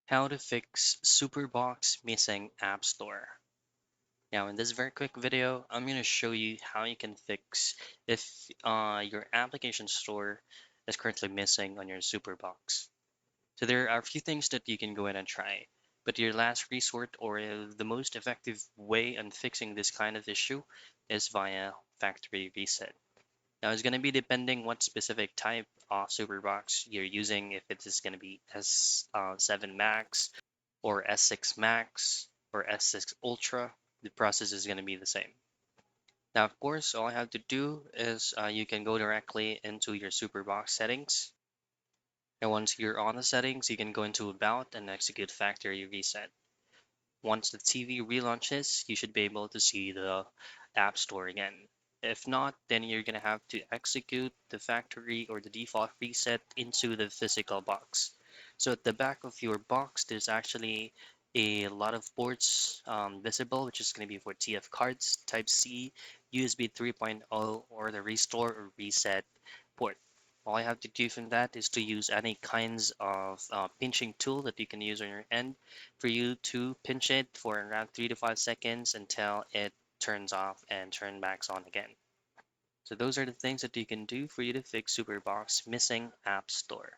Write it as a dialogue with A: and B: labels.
A: How to fix Superbox missing App Store. Now in this very quick video, I'm going to show you how you can fix if your application store is currently missing on your Superbox. So there are a few things that you can go ahead and try, but your last resort or the most effective way on fixing this kind of issue is via factory reset. Now it's going to be depending what specific type of Superbox you're using, if it is going to be S7 Max or S6 Max or S6 Ultra, the process is going to be the same. Now, of course, all I have to do is you can go directly into your Superbox settings. And once you're on the settings, you can go into About and execute factory reset. Once the TV relaunches, you should be able to see the App Store again. If not, then you're going to have to execute the factory or the default reset into the physical box. So at the back of your box, there's actually a lot of ports visible, which is going to be for TF cards, Type C, USB 3.0, or the restore or reset port. All I have to do from that is to use any kinds of pinching tool that you can use on your end for you to pinch it for around 3 to 5 seconds until it turns off and turn back on again. So those are the things that you can do for you to fix Superbox missing App Store.